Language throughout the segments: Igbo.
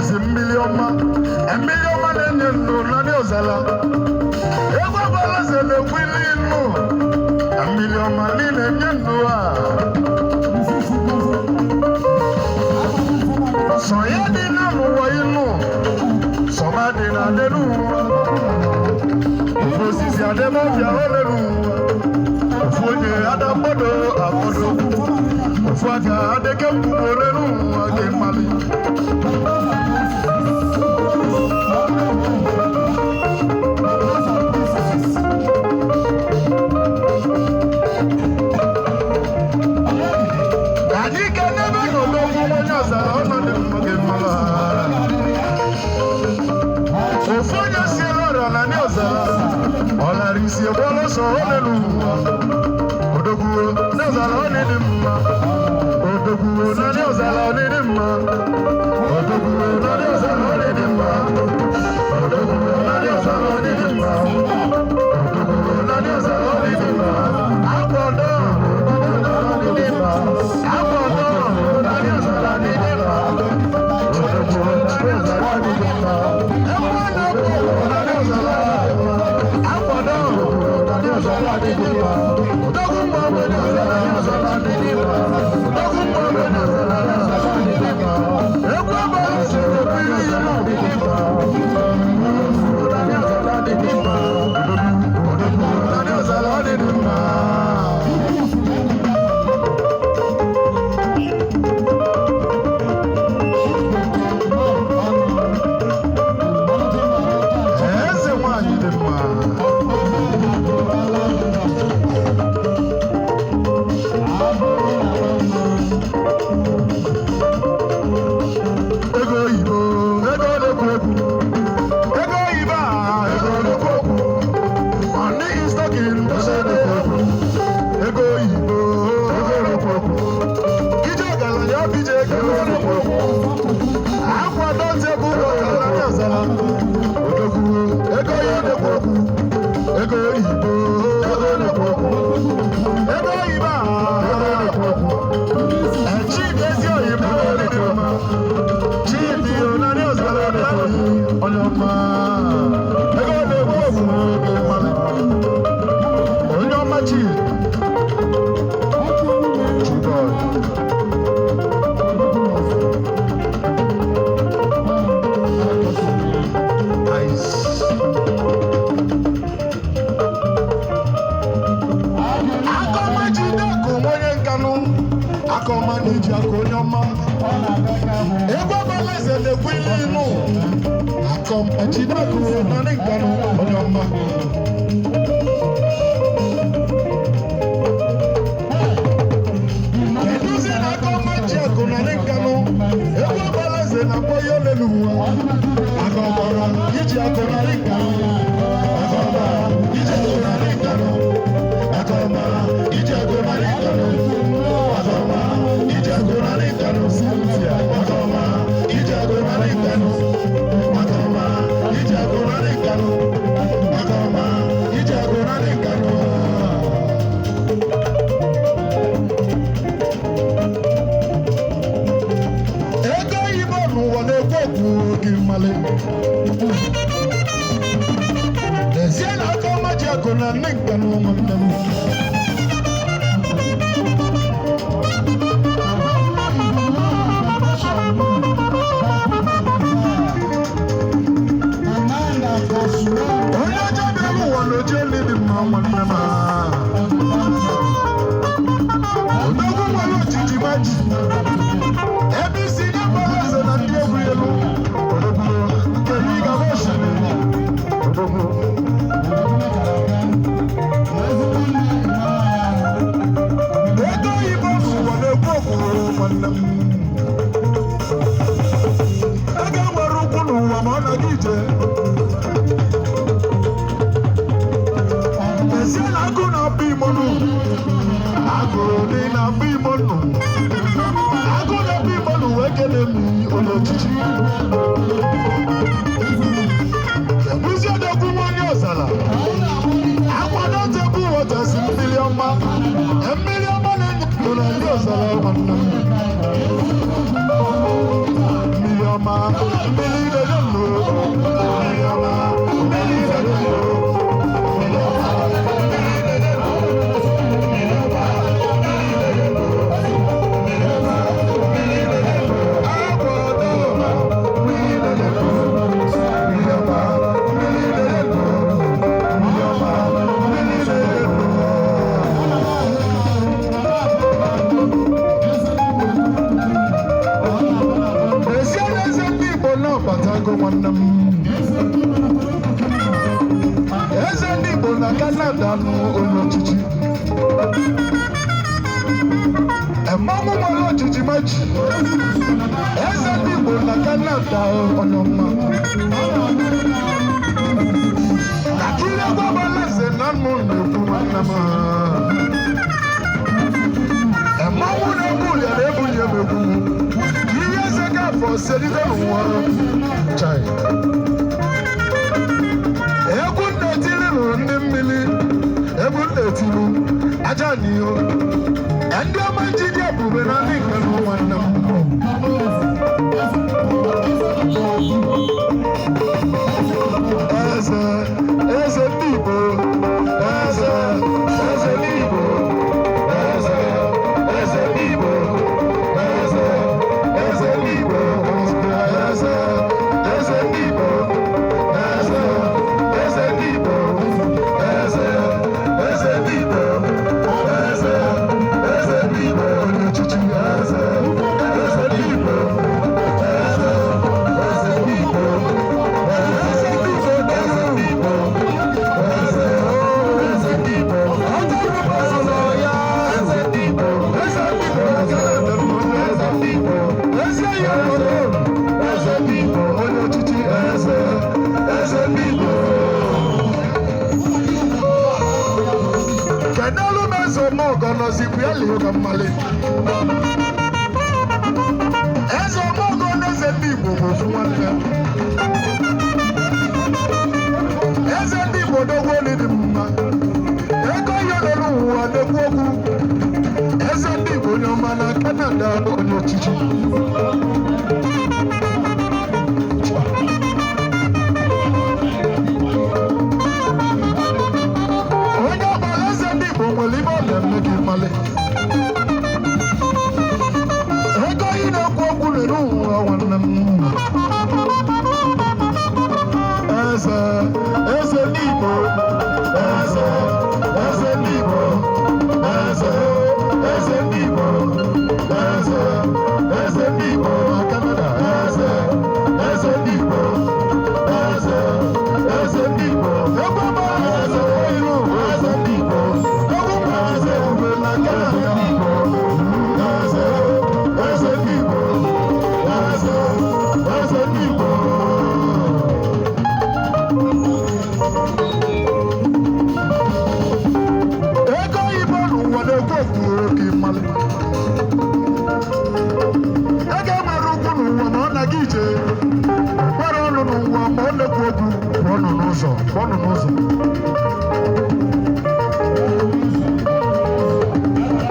si million na-enye ndụ na ndị ọzala ego ọbụla se na-ekwili inu million niile enye ndụ a sọ ya dị na n'ụwa inu sọma dị na adị n'ụwa ofu osisi adịmọbịa ole n'ụwa ofu onye adakpodo akpodo ofu aka adịke mkpugbo ole n'ụwa gị mmalị si ebolo so hallelujah odoguo na zala onidi mma odoguo na ni ozala onidi mma odoguo na ni ozala onidi mma odoguo na ni ozala onidi mma odoguo na ni ozala onidi mma akwodo onidi mma akwodo na ni ozala onidi mma odoguo na ni ozala onidi mma ekwodo na ni ozala batago nwanne m eze ndị Igbo na Canada n'ụlọ ọchịchị mmanwụ nwere ọchịchị meji eze ndị Igbo na Canada onye ọma kakiri gwabala eze na nnụ na-ekwu nwanne m mmanwụ na-egbu ya na-ebuli emegbu ihe eze ga-afọ seride n'ụwa chai egwu na-etiri nụrụ ndị mmiri egwu na-etiri aja n'ihu ndị ọma njide ebube na ndị nke n'ụwa nna m eze ndị Igbo eze ndị Igbo eze ndị Igbo eze ndị Igbo eze ndị Igbo eze ndị Igbo eze ndị Igbo eze ndị Igbo onye ọchịchị eze ndị Igbo eze ọmọgọ n'eze ndị Igbo bụ ofu nwanne eze ndị Igbo dogo oli dị mma ego ihe nọ n'ụwa na-ekwu okwu eze ndị Igbo onye ọma na Canada onye ọchịchị onye ọgbara eze ndị Igbo nwere ime ọ na-eme gị mmalị eze ndị Igbo eze ndị Igbo eze ndị Igbo eze ndị Igbo Canada eze ndị Igbo eze ndị Igbo ebe eze iru eze ndị Igbo ebe eze ube na Canada eze ndị Igbo eze ndị Igbo ego oyibo n'ụwa na-ekwu okwu oke mmalị ego nwere ukwu n'ụwa ma ọ na-aga ije nwere ọnụ n'ụwa ma ọ na-ekwu okwu pụọnụ n'ụzọ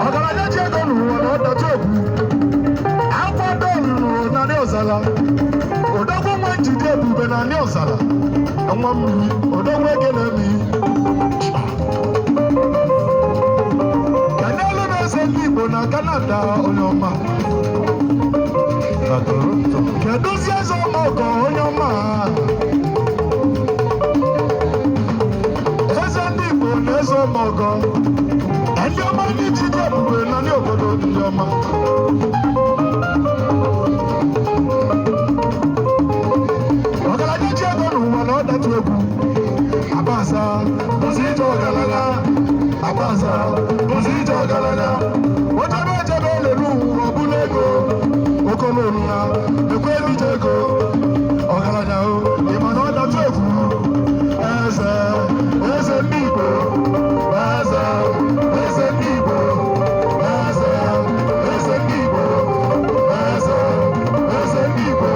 ọgaranya ji ego n'ụwa na ọdachi okwu akwado ọlụlụ na ndị ọzara odogwu nwa njide ebube na ndị ọzara nwa mmiri odogwu ege na-eme ndị Igbo na Canada onye ọma kedụzi eze ọmọgọ onye ọma eze ndị Igbo na eze ọmọgọ ndị ọma ndị jide ebube na ndị obodo ndị ọma ọgaranya ji ego n'ụwa na ọdatu egwu abasa bụzi ije ọgaranya abasa bụzi ije ọgaranya ojebe elelu ụwa ọbụla ego okololu ya ekwe elije ego ọgaranya ịma na ọdatu egwu eze ndị Igbo eze ndị Igbo eze ndị Igbo eze ndị Igbo eze ndị Igbo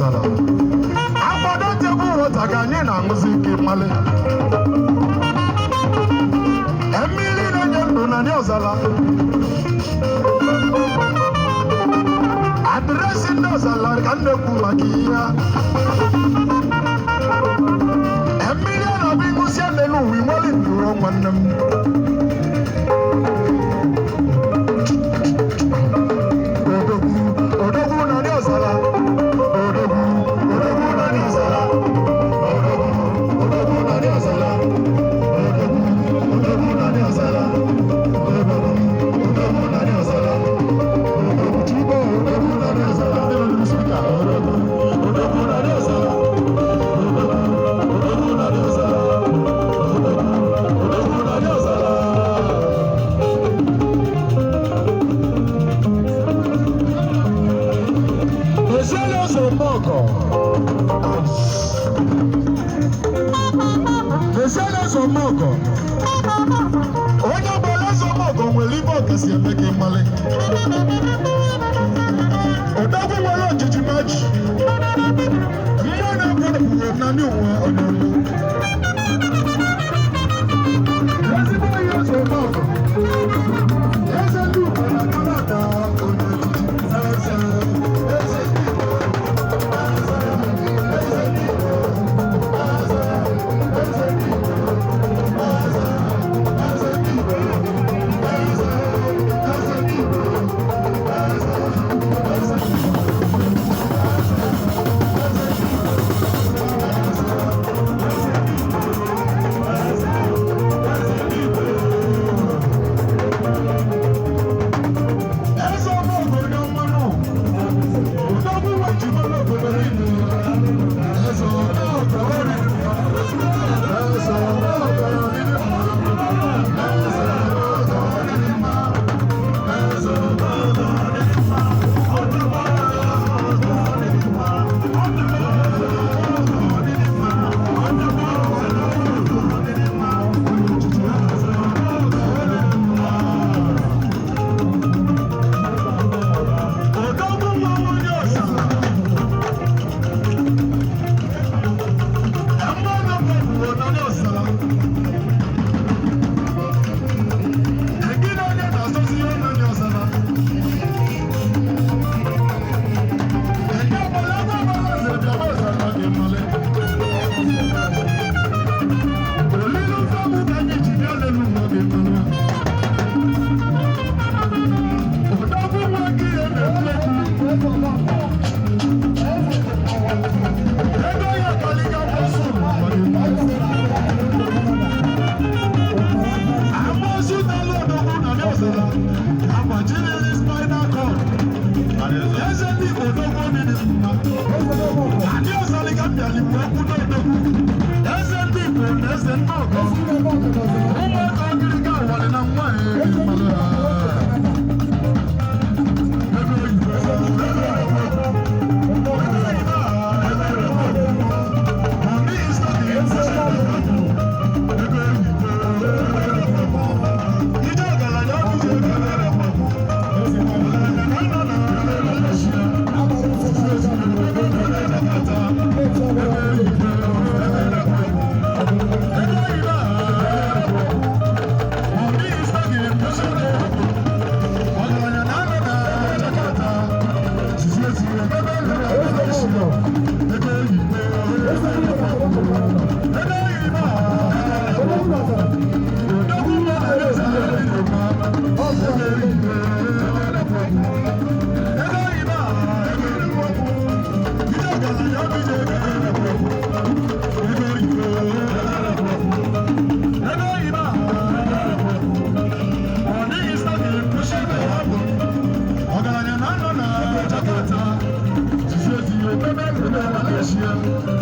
ọzara agbado tebụl wọta ka anyị na-aṅụzi ike mmalị mmiri na-enye ndụ na ndị ọzara adreesị ndị ọzara ka m na-ekwu maka ihe mmiri a na-abụ ịṅụsị eme n'ụwa inwere ndụrụ nwanne m odogwu na ndị ọzara odogwu na ndị ọzara odogwu na ndị ọzara odogwu na ndị ọzara odogwu na ndị ọzara chibo odogwu na ndị ọzara odogwu na ndị ọzara Somoko onye ọbụla Somoko nwere ibe ọkasi eme gị mmalị odogwu nwere ojiji maji ihe na-abụrụ naanị ụwa ọnyọnyọ ezigbo ihe Somoko eze ndị ugbo na Kanada onye ojiji Malaysia.